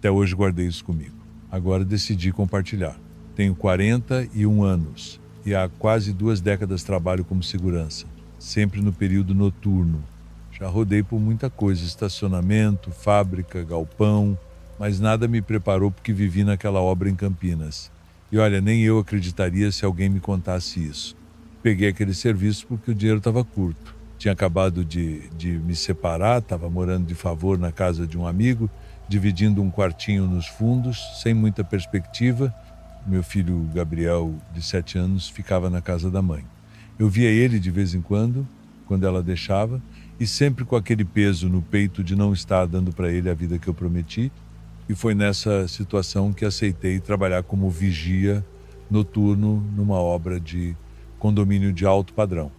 Até hoje guardei isso comigo. Agora decidi compartilhar. Tenho 41 anos e há quase 2 décadas trabalho como segurança, sempre no período noturno. Já rodei por muita coisa, estacionamento, fábrica, galpão, mas nada me preparou porque vivi naquela obra em Campinas. E olha, nem eu acreditaria se alguém me contasse isso. Peguei aquele serviço porque o dinheiro estava curto. Tinha acabado de me separar, estava morando de favor na casa de um amigo, dividindo um quartinho nos fundos, sem muita perspectiva. Meu filho Gabriel, de 7 anos, ficava na casa da mãe. Eu via ele de vez em quando ela deixava, e sempre com aquele peso no peito de não estar dando para ele a vida que eu prometi. E foi nessa situação que aceitei trabalhar como vigia noturno numa obra de condomínio de alto padrão.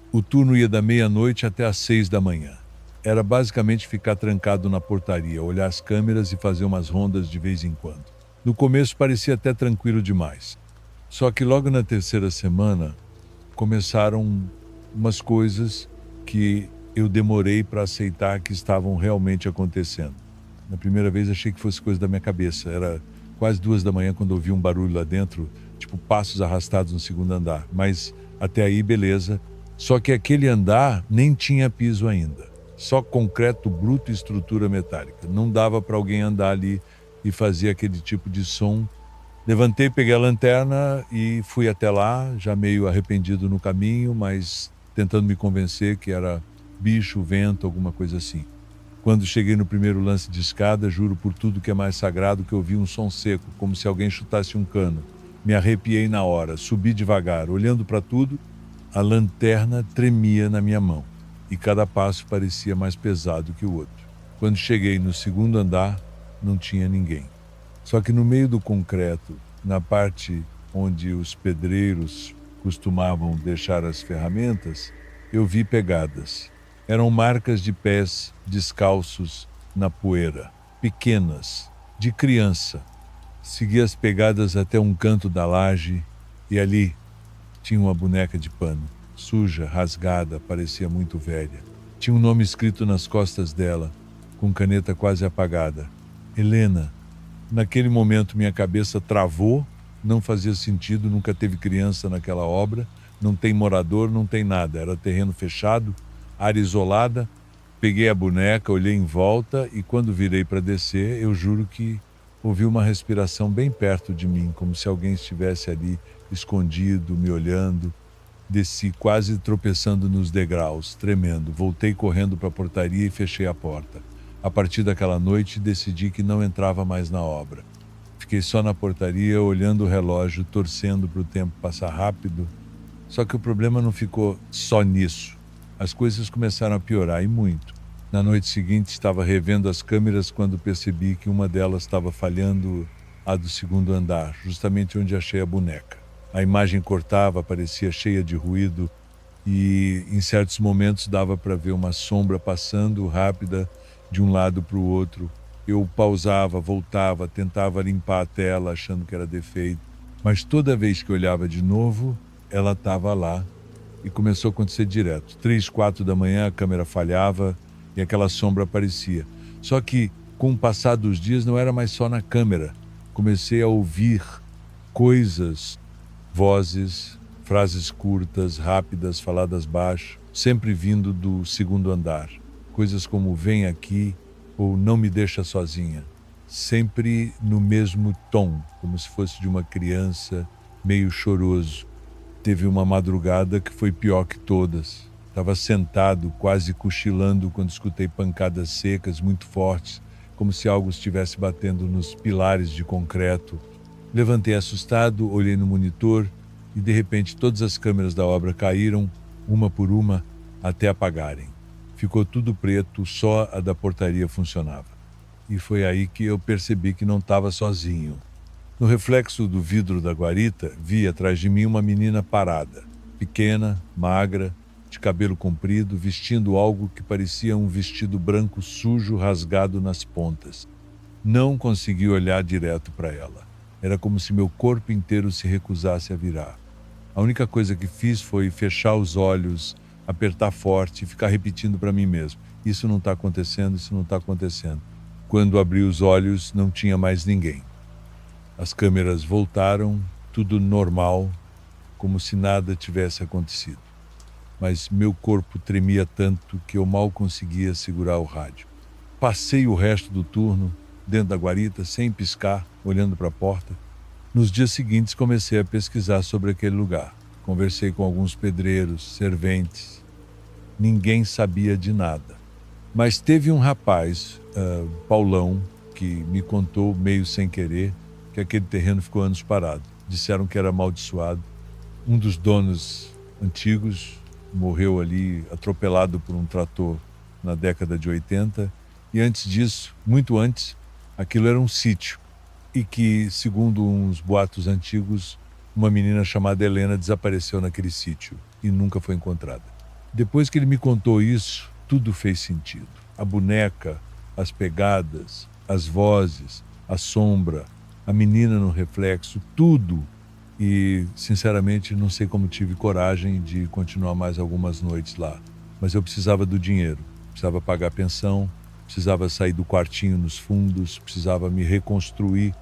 O turno ia da meia-noite até às 6 da manhã. Era basicamente ficar trancado na portaria, olhar as câmeras e fazer umas rondas de vez em quando. No começo parecia até tranquilo demais. Só que logo na terceira semana começaram umas coisas que eu demorei para aceitar que estavam realmente acontecendo. Na primeira vez achei que fosse coisa da minha cabeça. Era quase 2 da manhã quando ouvi um barulho lá dentro, tipo passos arrastados no segundo andar. Mas até aí, beleza. Só que aquele andar nem tinha piso ainda. Só concreto bruto e estrutura metálica. Não dava para alguém andar ali e fazer aquele tipo de som. Levantei, peguei a lanterna e fui até lá, já meio arrependido no caminho, mas tentando me convencer que era bicho, vento, alguma coisa assim. Quando cheguei no primeiro lance de escada, juro por tudo que é mais sagrado que eu vi um som seco, como se alguém chutasse um cano. Me arrepiei na hora, subi devagar, olhando para tudo, a lanterna tremia na minha mão e cada passo parecia mais pesado que o outro. Quando cheguei no segundo andar, não tinha ninguém. Só que no meio do concreto, na parte onde os pedreiros costumavam deixar as ferramentas, eu vi pegadas. Eram marcas de pés descalços na poeira, pequenas, de criança. Segui as pegadas até um canto da laje e ali tinha uma boneca de pano, suja, rasgada, parecia muito velha. Tinha um nome escrito nas costas dela, com caneta quase apagada. Helena. Naquele momento minha cabeça travou, não fazia sentido, nunca teve criança naquela obra, não tem morador, não tem nada, era terreno fechado, área isolada. Peguei a boneca, olhei em volta e quando virei para descer, eu juro que ouvi uma respiração bem perto de mim, como se alguém estivesse ali escondido, me olhando. Desci quase tropeçando nos degraus, tremendo. Voltei correndo para a portaria e fechei a porta. A partir daquela noite, decidi que não entrava mais na obra. Fiquei só na portaria, olhando o relógio, torcendo para o tempo passar rápido. Só que o problema não ficou só nisso. As coisas começaram a piorar, e muito. Na noite seguinte, estava revendo as câmeras quando percebi que uma delas estava falhando, a do segundo andar, justamente onde achei a boneca. A imagem cortava, parecia cheia de ruído e, em certos momentos, dava para ver uma sombra passando rápida de um lado para o outro. Eu pausava, voltava, tentava limpar a tela, achando que era defeito. Mas toda vez que olhava de novo, ela estava lá. E começou a acontecer direto. 3, 4 da manhã a câmera falhava e aquela sombra aparecia. Só que, com o passar dos dias, não era mais só na câmera. Comecei a ouvir coisas, vozes, frases curtas, rápidas, faladas baixo, sempre vindo do segundo andar. Coisas como "vem aqui" ou "não me deixa sozinha". Sempre no mesmo tom, como se fosse de uma criança, meio choroso. Teve uma madrugada que foi pior que todas. Estava sentado, quase cochilando, quando escutei pancadas secas, muito fortes, como se algo estivesse batendo nos pilares de concreto. Levantei assustado, olhei no monitor e, de repente, todas as câmeras da obra caíram, uma por uma, até apagarem. Ficou tudo preto, só a da portaria funcionava. E foi aí que eu percebi que não estava sozinho. No reflexo do vidro da guarita, vi atrás de mim uma menina parada, pequena, magra, de cabelo comprido, vestindo algo que parecia um vestido branco sujo rasgado nas pontas. Não consegui olhar direto para ela. Era como se meu corpo inteiro se recusasse a virar. A única coisa que fiz foi fechar os olhos, apertar forte e ficar repetindo para mim mesmo: isso não está acontecendo, isso não está acontecendo. Quando abri os olhos, não tinha mais ninguém. As câmeras voltaram, tudo normal, como se nada tivesse acontecido. Mas meu corpo tremia tanto que eu mal conseguia segurar o rádio. Passei o resto do turno dentro da guarita, sem piscar, olhando para a porta. Nos dias seguintes comecei a pesquisar sobre aquele lugar. Conversei com alguns pedreiros, serventes. Ninguém sabia de nada. Mas teve um rapaz, Paulão, que me contou meio sem querer que aquele terreno ficou anos parado. Disseram que era amaldiçoado. Um dos donos antigos morreu ali atropelado por um trator na década de 80. E antes disso, muito antes, aquilo era um sítio. E que, segundo uns boatos antigos, uma menina chamada Helena desapareceu naquele sítio e nunca foi encontrada. Depois que ele me contou isso, tudo fez sentido. A boneca, as pegadas, as vozes, a sombra, a menina no reflexo, tudo. E, sinceramente, não sei como tive coragem de continuar mais algumas noites lá. Mas eu precisava do dinheiro, precisava pagar a pensão, precisava sair do quartinho nos fundos, precisava me reconstruir.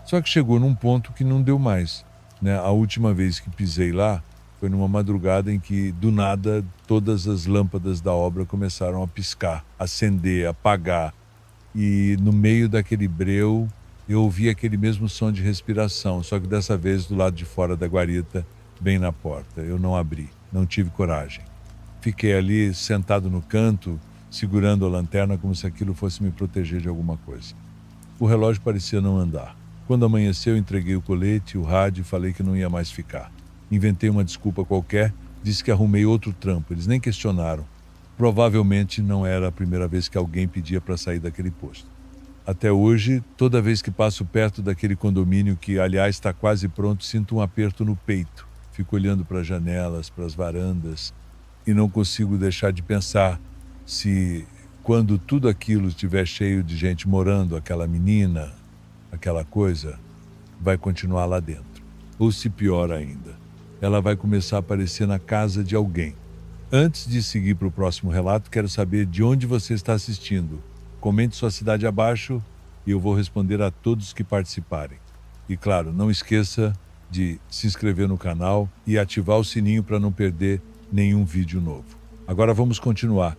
Só que chegou num ponto que não deu mais, né? A última vez que pisei lá foi numa madrugada em que, do nada, todas as lâmpadas da obra começaram a piscar, acender, apagar. E no meio daquele breu, eu ouvi aquele mesmo som de respiração, só que dessa vez do lado de fora da guarita, bem na porta. Eu não abri, não tive coragem. Fiquei ali sentado no canto, segurando a lanterna como se aquilo fosse me proteger de alguma coisa. O relógio parecia não andar. Quando amanheceu, entreguei o colete, o rádio e falei que não ia mais ficar. Inventei uma desculpa qualquer, disse que arrumei outro trampo. Eles nem questionaram. Provavelmente não era a primeira vez que alguém pedia para sair daquele posto. Até hoje, toda vez que passo perto daquele condomínio, que aliás está quase pronto, sinto um aperto no peito. Fico olhando para as janelas, para as varandas e não consigo deixar de pensar se, quando tudo aquilo estiver cheio de gente morando, aquela menina, aquela coisa, vai continuar lá dentro. Ou se pior ainda, ela vai começar a aparecer na casa de alguém. Antes de seguir para o próximo relato, quero saber de onde você está assistindo. Comente sua cidade abaixo e eu vou responder a todos que participarem. E claro, não esqueça de se inscrever no canal e ativar o sininho para não perder nenhum vídeo novo. Agora vamos continuar.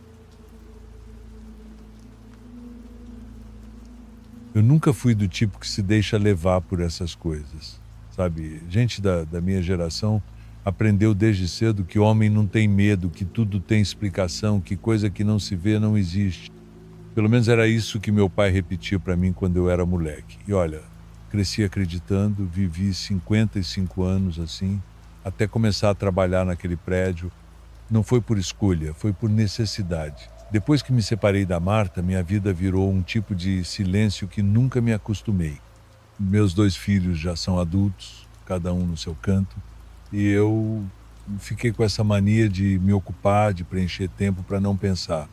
Eu nunca fui do tipo que se deixa levar por essas coisas, sabe? Gente da minha geração aprendeu desde cedo que homem não tem medo, que tudo tem explicação, que coisa que não se vê não existe. Pelo menos era isso que meu pai repetia para mim quando eu era moleque. E olha, cresci acreditando, vivi 55 anos assim, até começar a trabalhar naquele prédio. Não foi por escolha, foi por necessidade. Depois que me separei da Marta, minha vida virou um tipo de silêncio que nunca me acostumei. Meus 2 filhos já são adultos, cada um no seu canto, e eu fiquei com essa mania de me ocupar, de preencher tempo para não pensar.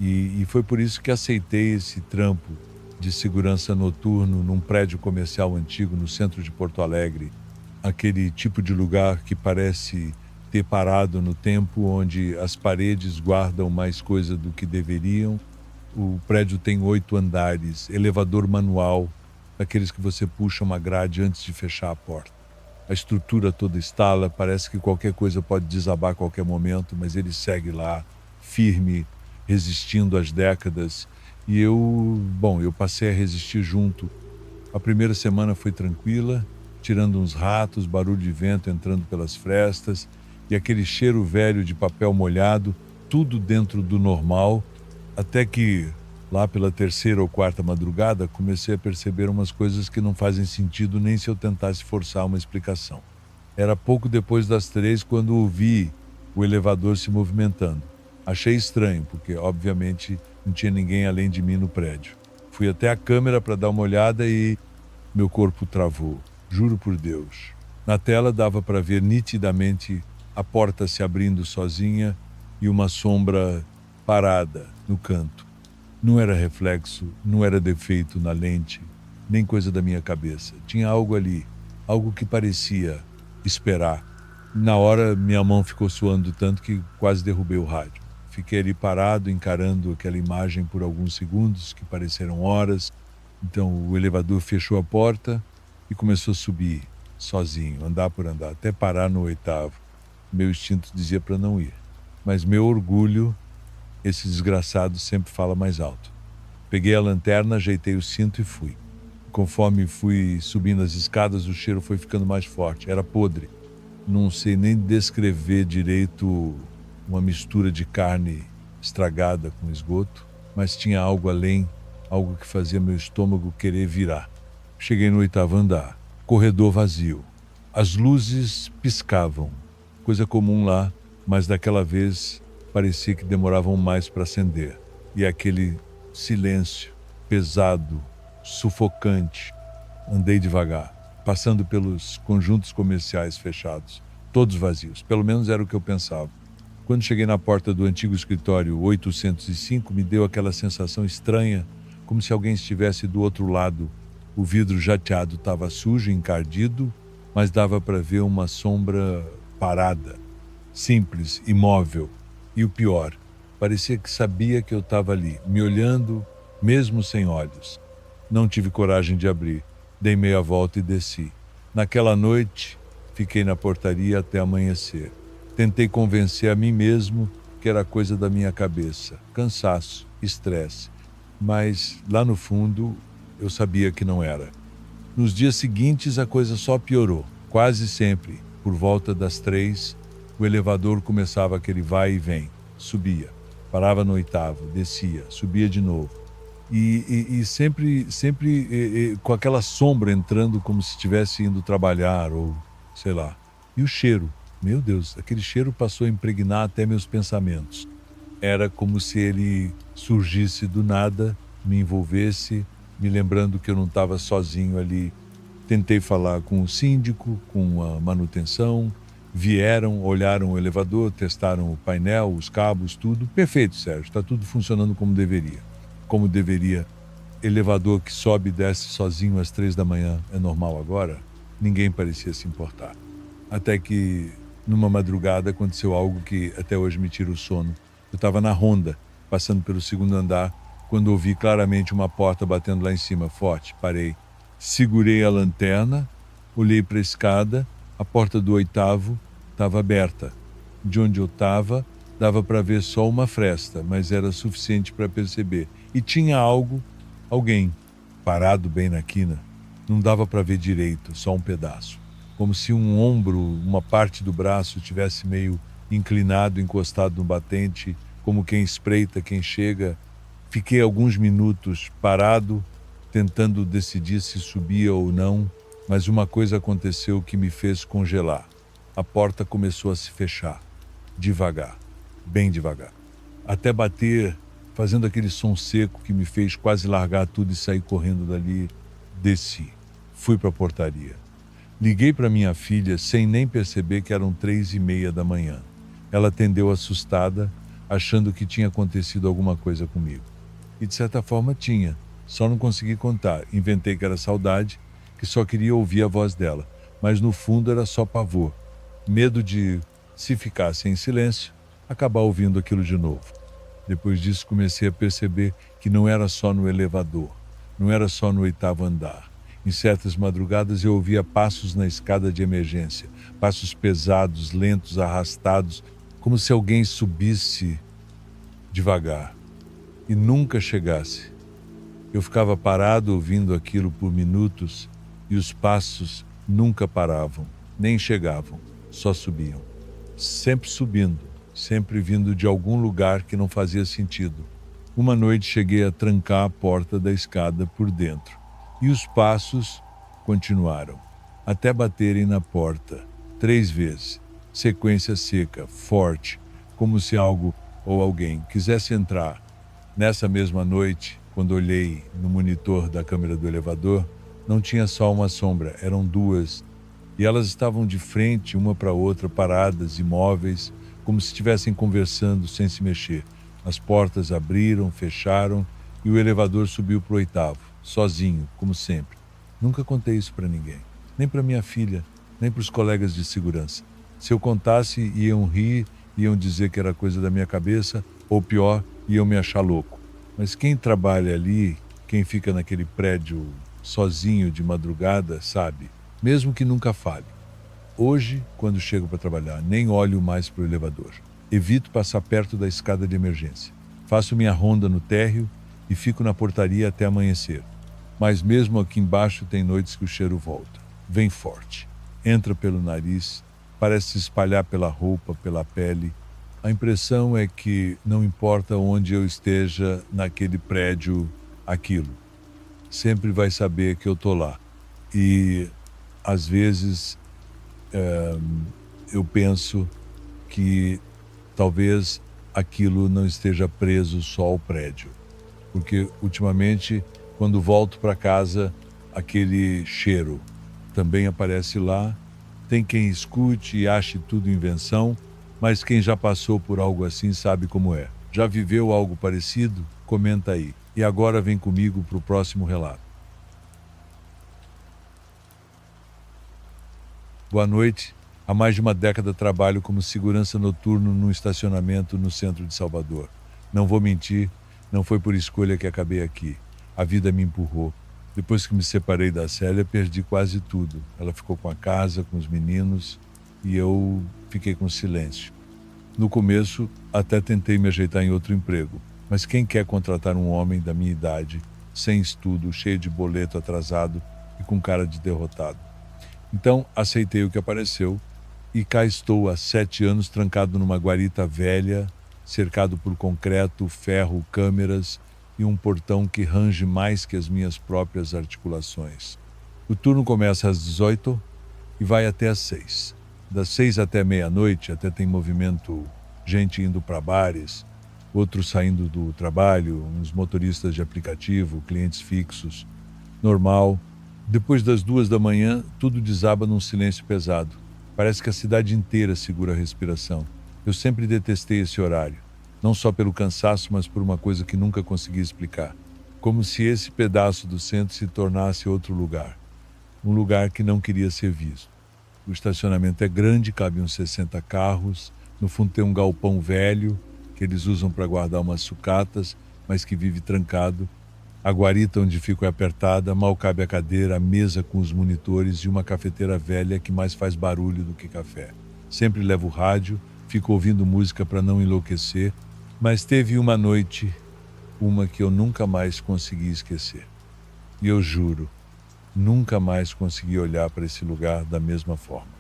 E foi por isso que aceitei esse trampo de segurança noturno num prédio comercial antigo no centro de Porto Alegre, aquele tipo de lugar que parece ter parado no tempo, onde as paredes guardam mais coisa do que deveriam. O prédio tem 8 andares, elevador manual, daqueles que você puxa uma grade antes de fechar a porta. A estrutura toda estala, parece que qualquer coisa pode desabar a qualquer momento, mas ele segue lá, firme, resistindo às décadas. E eu passei a resistir junto. A primeira semana foi tranquila, tirando uns ratos, barulho de vento entrando pelas frestas, e aquele cheiro velho de papel molhado, tudo dentro do normal, até que, lá pela 3ª ou 4ª madrugada, comecei a perceber umas coisas que não fazem sentido nem se eu tentasse forçar uma explicação. Era pouco depois das 3 quando ouvi o elevador se movimentando. Achei estranho, porque, obviamente, não tinha ninguém além de mim no prédio. Fui até a câmera para dar uma olhada e meu corpo travou, juro por Deus. Na tela dava para ver nitidamente a porta se abrindo sozinha e uma sombra parada no canto. Não era reflexo, não era defeito na lente, nem coisa da minha cabeça. Tinha algo ali, algo que parecia esperar. Na hora, minha mão ficou suando tanto que quase derrubei o rádio. Fiquei ali parado, encarando aquela imagem por alguns segundos, que pareceram horas. Então o elevador fechou a porta e começou a subir, sozinho, andar por andar, até parar no 8º. Meu instinto dizia para não ir. Mas meu orgulho, esse desgraçado sempre fala mais alto. Peguei a lanterna, ajeitei o cinto e fui. Conforme fui subindo as escadas, o cheiro foi ficando mais forte. Era podre. Não sei nem descrever direito uma mistura de carne estragada com esgoto, mas tinha algo além, algo que fazia meu estômago querer virar. Cheguei no 8º andar. Corredor vazio. As luzes piscavam. Coisa comum lá, mas daquela vez parecia que demoravam mais para acender. E aquele silêncio pesado, sufocante. Andei devagar, passando pelos conjuntos comerciais fechados, todos vazios, pelo menos era o que eu pensava. Quando cheguei na porta do antigo escritório 805, me deu aquela sensação estranha, como se alguém estivesse do outro lado. O vidro jateado estava sujo, encardido, mas dava para ver uma sombra parada, simples, imóvel. E o pior, parecia que sabia que eu estava ali, me olhando, mesmo sem olhos. Não tive coragem de abrir. Dei meia volta e desci. Naquela noite, fiquei na portaria até amanhecer. Tentei convencer a mim mesmo que era coisa da minha cabeça. Cansaço, estresse. Mas, lá no fundo, eu sabia que não era. Nos dias seguintes, a coisa só piorou. Quase sempre, por volta das 3, o elevador começava aquele vai e vem. Subia. Parava no 8º, descia, subia de novo. E sempre com aquela sombra entrando como se estivesse indo trabalhar ou sei lá. E o cheiro, meu Deus, aquele cheiro passou a impregnar até meus pensamentos. Era como se ele surgisse do nada, me envolvesse, me lembrando que eu não estava sozinho ali. Tentei falar com o síndico, com a manutenção, vieram, olharam o elevador, testaram o painel, os cabos, tudo. Perfeito, Sérgio, está tudo funcionando como deveria. Como deveria. Elevador que sobe e desce sozinho às 3 da manhã é normal agora? Ninguém parecia se importar. Até que, numa madrugada, aconteceu algo que até hoje me tira o sono. Eu estava na Honda, passando pelo 2º andar, quando ouvi claramente uma porta batendo lá em cima, forte. Parei. Segurei a lanterna, olhei para a escada, a porta do 8º estava aberta. De onde eu estava, dava para ver só uma fresta, mas era suficiente para perceber. E tinha alguém, parado bem na quina. Não dava para ver direito, só um pedaço. Como se um ombro, uma parte do braço tivesse meio inclinado, encostado no batente, como quem espreita, quem chega. Fiquei alguns minutos parado, tentando decidir se subia ou não, mas uma coisa aconteceu que me fez congelar. A porta começou a se fechar, devagar, bem devagar, até bater, fazendo aquele som seco que me fez quase largar tudo e sair correndo dali. Desci, fui para a portaria. Liguei para minha filha sem nem perceber que eram 3h30 da manhã. Ela atendeu assustada, achando que tinha acontecido alguma coisa comigo. E de certa forma tinha, só não consegui contar. Inventei que era saudade, que só queria ouvir a voz dela, mas no fundo era só pavor. Medo de, se ficasse em silêncio, acabar ouvindo aquilo de novo. Depois disso comecei a perceber que não era só no elevador, não era só no 8º andar. Em certas madrugadas eu ouvia passos na escada de emergência, passos pesados, lentos, arrastados, como se alguém subisse devagar e nunca chegasse. Eu ficava parado ouvindo aquilo por minutos e os passos nunca paravam, nem chegavam, só subiam. Sempre subindo, sempre vindo de algum lugar que não fazia sentido. Uma noite cheguei a trancar a porta da escada por dentro e os passos continuaram, até baterem na porta, 3 vezes, sequência seca, forte, como se algo ou alguém quisesse entrar. Nessa mesma noite, quando olhei no monitor da câmera do elevador, não tinha só uma sombra, eram 2, e elas estavam de frente uma para outra, paradas, imóveis, como se estivessem conversando sem se mexer. As portas abriram, fecharam e o elevador subiu para o 8º, sozinho, como sempre. Nunca contei isso para ninguém, nem para minha filha, nem para os colegas de segurança. Se eu contasse, iam rir iam dizer que era coisa da minha cabeça, ou pior, iam me achar louco. Mas quem trabalha ali, quem fica naquele prédio sozinho de madrugada, sabe, mesmo que nunca fale. Hoje, quando chego para trabalhar, nem olho mais para o elevador. Evito passar perto da escada de emergência. Faço minha ronda no térreo e fico na portaria até amanhecer. Mas mesmo aqui embaixo tem noites que o cheiro volta. Vem forte. Entra pelo nariz, parece se espalhar pela roupa, pela pele. A impressão é que não importa onde eu esteja naquele prédio, aquilo sempre vai saber que eu tô lá. E às vezes eu penso que talvez aquilo não esteja preso só ao prédio, porque ultimamente, quando volto para casa, aquele cheiro também aparece lá. Tem quem escute e ache tudo invenção, mas quem já passou por algo assim sabe como é. Já viveu algo parecido? Comenta aí. E agora vem comigo para o próximo relato. Boa noite. Há mais de uma década trabalho como segurança noturno num estacionamento no centro de Salvador. Não vou mentir, não foi por escolha que acabei aqui. A vida me empurrou. Depois que me separei da Célia, perdi quase tudo. Ela ficou com a casa, com os meninos, e eu fiquei com silêncio. No começo, até tentei me ajeitar em outro emprego. Mas quem quer contratar um homem da minha idade, sem estudo, cheio de boleto atrasado e com cara de derrotado? Então, aceitei o que apareceu e cá estou há 7 anos trancado numa guarita velha, cercado por concreto, ferro, câmeras e um portão que range mais que as minhas próprias articulações. O turno começa às 18 e vai até às 6. Das 6 até meia-noite, até tem movimento, gente indo para bares, outros saindo do trabalho, uns motoristas de aplicativo, clientes fixos. Normal. Depois das 2 da manhã, tudo desaba num silêncio pesado. Parece que a cidade inteira segura a respiração. Eu sempre detestei esse horário. Não só pelo cansaço, mas por uma coisa que nunca consegui explicar. Como se esse pedaço do centro se tornasse outro lugar. Um lugar que não queria ser visto. O estacionamento é grande, cabe uns 60 carros. No fundo tem um galpão velho, que eles usam para guardar umas sucatas, mas que vive trancado. A guarita onde fico é apertada, mal cabe a cadeira, a mesa com os monitores e uma cafeteira velha que mais faz barulho do que café. Sempre levo rádio, fico ouvindo música para não enlouquecer, mas teve uma noite, uma que eu nunca mais consegui esquecer. E eu juro, nunca mais consegui olhar para esse lugar da mesma forma.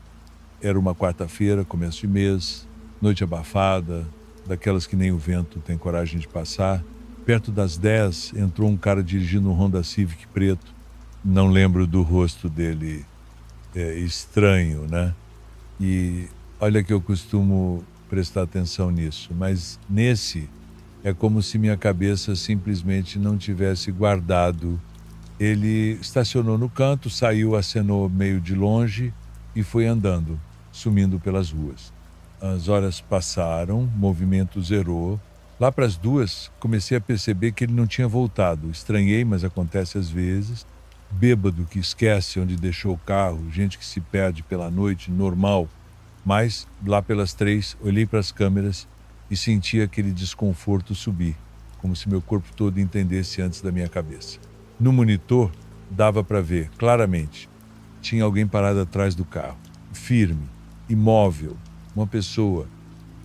Era uma quarta-feira, começo de mês, noite abafada, daquelas que nem o vento tem coragem de passar. Perto das 10, entrou um cara dirigindo um Honda Civic preto. Não lembro do rosto dele, estranho, né? E olha que eu costumo prestar atenção nisso, mas nesse é como se minha cabeça simplesmente não tivesse guardado. Ele estacionou no canto, saiu, acenou meio de longe e foi andando, sumindo pelas ruas. As horas passaram, o movimento zerou. Lá para as 2, comecei a perceber que ele não tinha voltado. Estranhei, mas acontece às vezes. Bêbado que esquece onde deixou o carro, gente que se perde pela noite, normal. Mas, lá pelas 3, olhei para as câmeras e senti aquele desconforto subir, como se meu corpo todo entendesse antes da minha cabeça. No monitor, dava para ver, claramente. Tinha alguém parado atrás do carro, firme, imóvel, uma pessoa.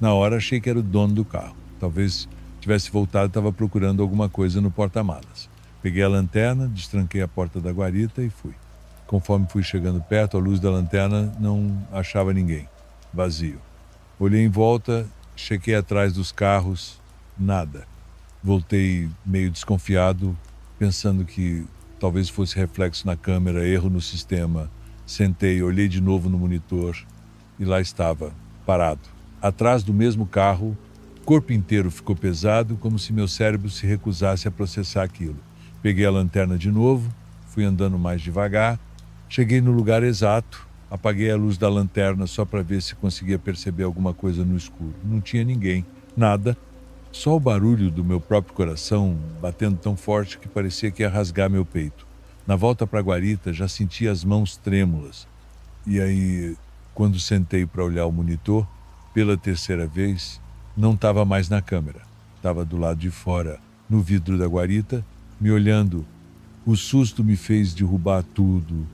Na hora achei que era o dono do carro. Talvez tivesse voltado e estava procurando alguma coisa no porta-malas. Peguei a lanterna, destranquei a porta da guarita e fui. Conforme fui chegando perto, à luz da lanterna, não achava ninguém. Vazio. Olhei em volta, chequei atrás dos carros, nada. Voltei meio desconfiado, pensando que talvez fosse reflexo na câmera, erro no sistema. Sentei, olhei de novo no monitor e lá estava, parado. Atrás do mesmo carro, o corpo inteiro ficou pesado, como se meu cérebro se recusasse a processar aquilo. Peguei a lanterna de novo, fui andando mais devagar, cheguei no lugar exato, apaguei a luz da lanterna só para ver se conseguia perceber alguma coisa no escuro. Não tinha ninguém, nada, só o barulho do meu próprio coração batendo tão forte que parecia que ia rasgar meu peito. Na volta para a guarita já sentia as mãos trêmulas. E aí, quando sentei para olhar o monitor, pela terceira vez, não estava mais na câmera. Estava do lado de fora, no vidro da guarita, me olhando. O susto me fez derrubar tudo.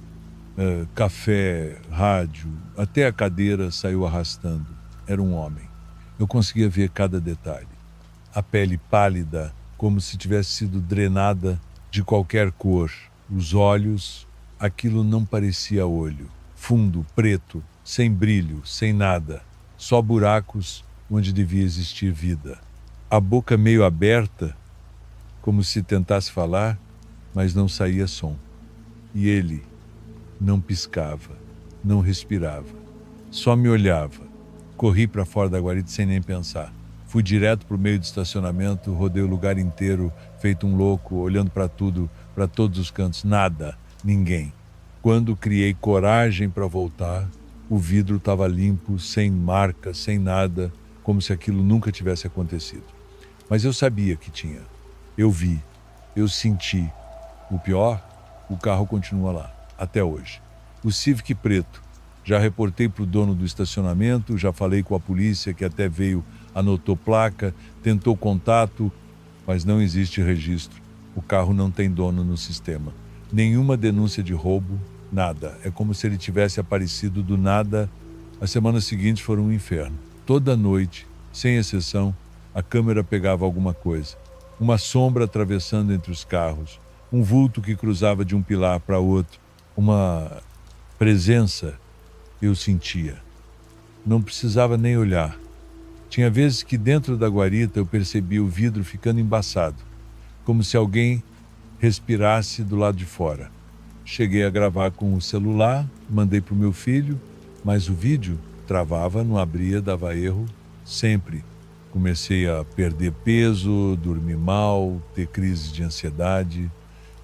Café, rádio, até a cadeira saiu arrastando. Era um homem. Eu conseguia ver cada detalhe. A pele pálida, como se tivesse sido drenada de qualquer cor. Os olhos, aquilo não parecia olho. Fundo, preto, sem brilho, sem nada. Só buracos onde devia existir vida. A boca meio aberta, como se tentasse falar, mas não saía som. E ele não piscava, não respirava. Só me olhava. Corri para fora da guarita sem nem pensar. Fui direto para o meio do estacionamento, rodei o lugar inteiro, feito um louco, olhando para tudo, para todos os cantos. Nada, ninguém. Quando criei coragem para voltar, o vidro estava limpo, sem marca, sem nada, como se aquilo nunca tivesse acontecido. Mas eu sabia que tinha. Eu vi, eu senti. O pior, o carro continua lá, até hoje. O Civic preto. Já reportei para o dono do estacionamento, já falei com a polícia que até veio, anotou placa, tentou contato, mas não existe registro. O carro não tem dono no sistema. Nenhuma denúncia de roubo, nada. É como se ele tivesse aparecido do nada. As semanas seguintes foram um inferno. Toda noite, sem exceção, a câmera pegava alguma coisa. Uma sombra atravessando entre os carros, um vulto que cruzava de um pilar para outro, uma presença eu sentia. Não precisava nem olhar. Tinha vezes que dentro da guarita eu percebia o vidro ficando embaçado, como se alguém respirasse do lado de fora. Cheguei a gravar com o celular, mandei para o meu filho, mas o vídeo travava, não abria, dava erro, sempre. Comecei a perder peso, dormir mal, ter crises de ansiedade.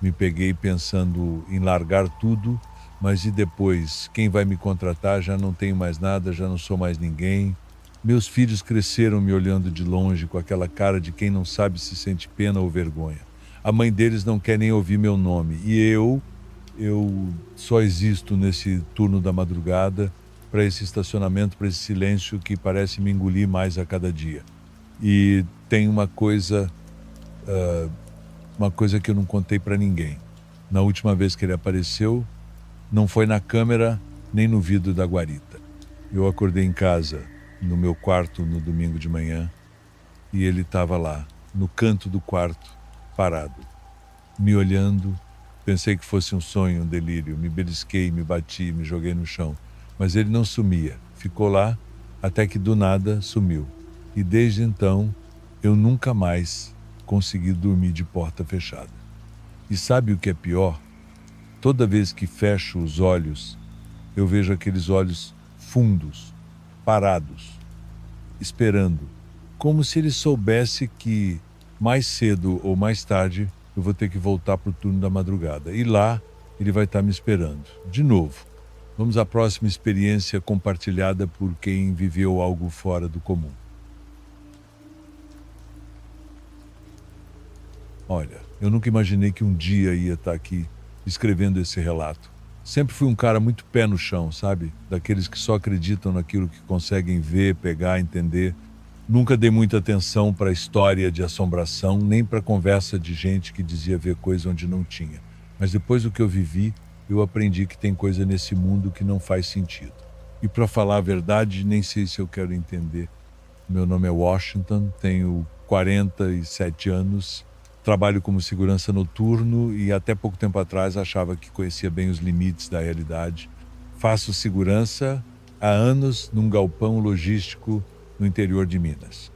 Me peguei pensando em largar tudo, mas e depois? Quem vai me contratar? Já não tenho mais nada, já não sou mais ninguém. Meus filhos cresceram me olhando de longe com aquela cara de quem não sabe se sente pena ou vergonha. A mãe deles não quer nem ouvir meu nome. E eu só existo nesse turno da madrugada para esse estacionamento, para esse silêncio que parece me engolir mais a cada dia. E tem uma coisa que eu não contei para ninguém. Na última vez que ele apareceu, não foi na câmera nem no vidro da guarita. Eu acordei em casa, no meu quarto, no domingo de manhã, e ele estava lá, no canto do quarto, parado, me olhando. Pensei que fosse um sonho, um delírio. Me belisquei, me bati, me joguei no chão. Mas ele não sumia. Ficou lá até que do nada sumiu. E desde então, eu nunca mais consegui dormir de porta fechada. E sabe o que é pior? Toda vez que fecho os olhos, eu vejo aqueles olhos fundos, parados, esperando, como se ele soubesse que mais cedo ou mais tarde eu vou ter que voltar para o turno da madrugada. E lá ele vai estar me esperando. De novo, vamos à próxima experiência compartilhada por quem viveu algo fora do comum. Olha, eu nunca imaginei que um dia ia estar aqui escrevendo esse relato. Sempre fui um cara muito pé no chão, sabe? Daqueles que só acreditam naquilo que conseguem ver, pegar, entender. Nunca dei muita atenção para a história de assombração, nem para a conversa de gente que dizia ver coisa onde não tinha. Mas depois do que eu vivi, eu aprendi que tem coisa nesse mundo que não faz sentido. E para falar a verdade, nem sei se eu quero entender. Meu nome é Washington, tenho 47 anos, trabalho como segurança noturno e até pouco tempo atrás achava que conhecia bem os limites da realidade. Faço segurança há anos num galpão logístico no interior de Minas.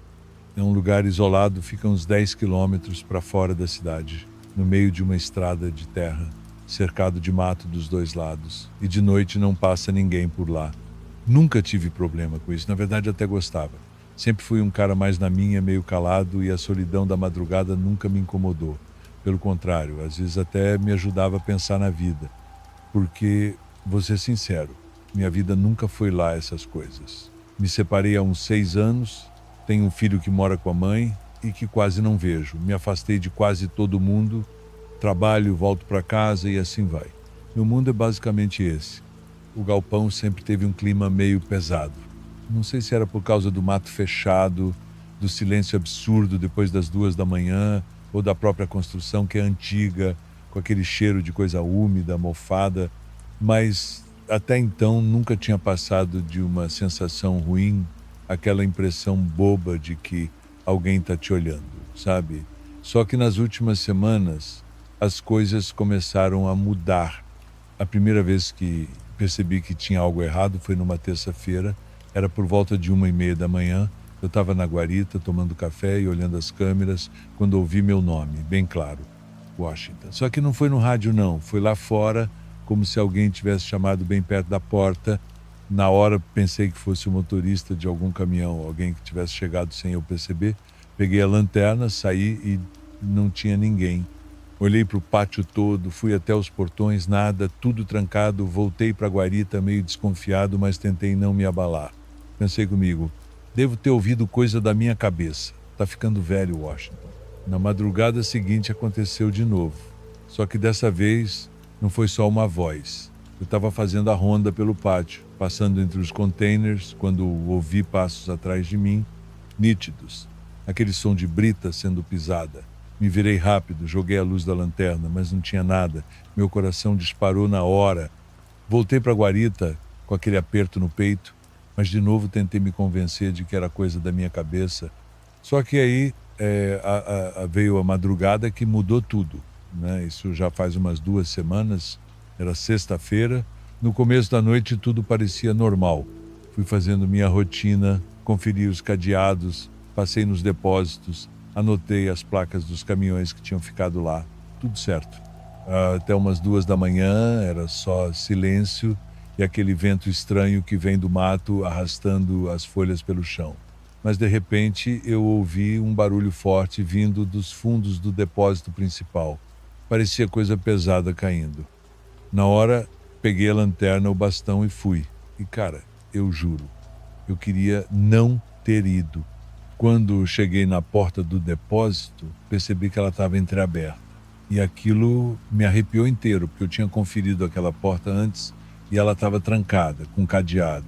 É um lugar isolado, fica uns 10 quilômetros para fora da cidade, no meio de uma estrada de terra, cercado de mato dos dois lados. E de noite não passa ninguém por lá. Nunca tive problema com isso, na verdade até gostava. Sempre fui um cara mais na minha, meio calado, e a solidão da madrugada nunca me incomodou. Pelo contrário, às vezes até me ajudava a pensar na vida. Porque, vou ser sincero, minha vida nunca foi lá essas coisas. Me separei há uns 6 anos, tenho um filho que mora com a mãe e que quase não vejo. Me afastei de quase todo mundo, trabalho, volto para casa e assim vai. Meu mundo é basicamente esse. O galpão sempre teve um clima meio pesado. Não sei se era por causa do mato fechado, do silêncio absurdo depois das 2 da manhã, ou da própria construção que é antiga, com aquele cheiro de coisa úmida, mofada, mas até então nunca tinha passado de uma sensação ruim, aquela impressão boba de que alguém está te olhando, sabe? Só que nas últimas semanas as coisas começaram a mudar. A primeira vez que percebi que tinha algo errado foi numa terça-feira, era por volta de 1h30 da manhã. Eu estava na guarita tomando café e olhando as câmeras quando ouvi meu nome, bem claro, Washington. Só que não foi no rádio não, foi lá fora, como se alguém tivesse chamado bem perto da porta. Na hora pensei que fosse o motorista de algum caminhão, alguém que tivesse chegado sem eu perceber. Peguei a lanterna, saí e não tinha ninguém. Olhei para o pátio todo, fui até os portões, nada, tudo trancado. Voltei para a guarita meio desconfiado, mas tentei não me abalar. Pensei comigo, devo ter ouvido coisa da minha cabeça. Tá ficando velho, Washington. Na madrugada seguinte aconteceu de novo. Só que dessa vez não foi só uma voz. Eu estava fazendo a ronda pelo pátio, passando entre os containers, quando ouvi passos atrás de mim, nítidos. Aquele som de brita sendo pisada. Me virei rápido, joguei a luz da lanterna, mas não tinha nada. Meu coração disparou na hora. Voltei para a guarita com aquele aperto no peito, mas de novo tentei me convencer de que era coisa da minha cabeça. Só que aí veio a madrugada que mudou tudo, né? Isso já faz umas 2 semanas, era sexta-feira. No começo da noite tudo parecia normal. Fui fazendo minha rotina, conferi os cadeados, passei nos depósitos, anotei as placas dos caminhões que tinham ficado lá, tudo certo. Até umas 2 da manhã era só silêncio e aquele vento estranho que vem do mato arrastando as folhas pelo chão. Mas de repente eu ouvi um barulho forte vindo dos fundos do depósito principal. Parecia coisa pesada caindo. Na hora, peguei a lanterna, o bastão e fui. E cara, eu juro, eu queria não ter ido. Quando cheguei na porta do depósito, percebi que ela estava entreaberta. E aquilo me arrepiou inteiro, porque eu tinha conferido aquela porta antes e ela estava trancada, com cadeado.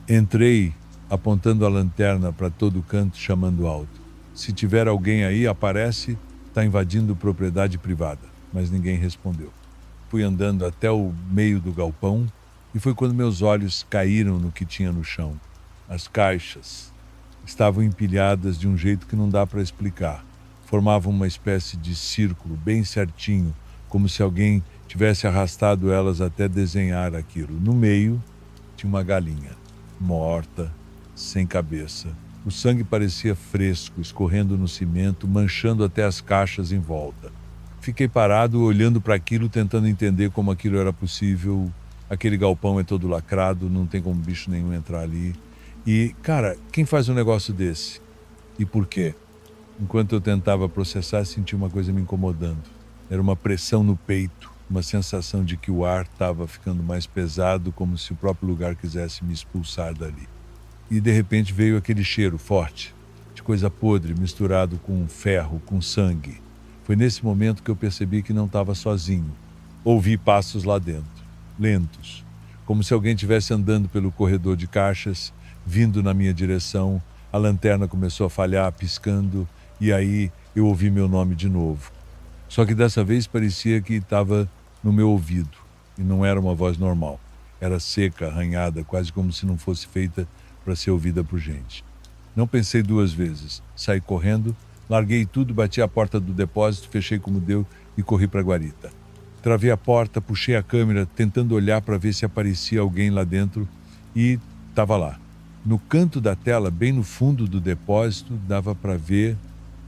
Entrei, apontando a lanterna para todo canto, chamando alto. Se tiver alguém aí, aparece, está invadindo propriedade privada. Mas ninguém respondeu. Fui andando até o meio do galpão e foi quando meus olhos caíram no que tinha no chão. As caixas estavam empilhadas de um jeito que não dá para explicar. Formavam uma espécie de círculo bem certinho, como se alguém tivesse arrastado elas até desenhar aquilo. No meio tinha uma galinha, morta, sem cabeça. O sangue parecia fresco, escorrendo no cimento, manchando até as caixas em volta. Fiquei parado, olhando para aquilo, tentando entender como aquilo era possível. Aquele galpão é todo lacrado, não tem como bicho nenhum entrar ali. E, cara, quem faz um negócio desse? E por quê? Enquanto eu tentava processar, senti uma coisa me incomodando. Era uma pressão no peito, uma sensação de que o ar estava ficando mais pesado, como se o próprio lugar quisesse me expulsar dali. E de repente veio aquele cheiro forte, de coisa podre misturado com ferro, com sangue. Foi nesse momento que eu percebi que não estava sozinho. Ouvi passos lá dentro, lentos, como se alguém estivesse andando pelo corredor de caixas, vindo na minha direção. A lanterna começou a falhar, piscando, e aí eu ouvi meu nome de novo. Só que dessa vez parecia que estava no meu ouvido, e não era uma voz normal. Era seca, arranhada, quase como se não fosse feita para ser ouvida por gente. Não pensei 2 vezes. Saí correndo, larguei tudo, bati a porta do depósito, fechei como deu e corri para a guarita. Travei a porta, puxei a câmera, tentando olhar para ver se aparecia alguém lá dentro, e estava lá. No canto da tela, bem no fundo do depósito, dava para ver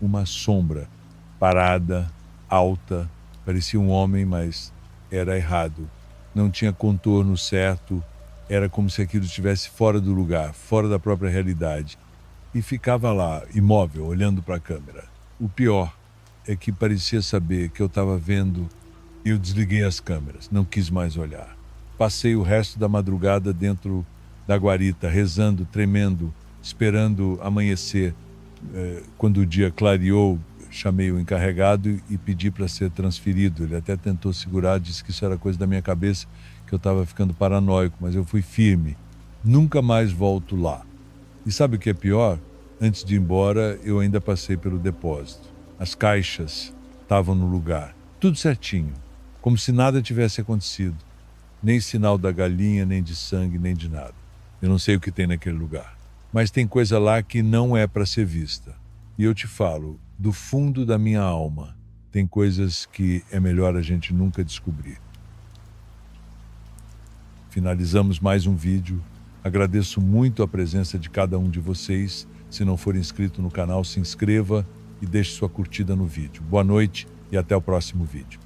uma sombra, parada, alta, parecia um homem, mas era errado. Não tinha contorno certo, era como se aquilo estivesse fora do lugar, fora da própria realidade. E ficava lá, imóvel, olhando para a câmera. O pior é que parecia saber que eu estava vendo e eu desliguei as câmeras, não quis mais olhar. Passei o resto da madrugada dentro da guarita, rezando, tremendo, esperando amanhecer. Quando o dia clareou, chamei o encarregado e pedi para ser transferido. Ele até tentou segurar, disse que isso era coisa da minha cabeça, que eu estava ficando paranoico, mas eu fui firme. Nunca mais volto lá. E sabe o que é pior? Antes de ir embora, eu ainda passei pelo depósito. As caixas estavam no lugar, tudo certinho, como se nada tivesse acontecido. Nem sinal da galinha, nem de sangue, nem de nada. Eu não sei o que tem naquele lugar. Mas tem coisa lá que não é para ser vista. E eu te falo, do fundo da minha alma, tem coisas que é melhor a gente nunca descobrir. Finalizamos mais um vídeo. Agradeço muito a presença de cada um de vocês. Se não for inscrito no canal, se inscreva e deixe sua curtida no vídeo. Boa noite e até o próximo vídeo.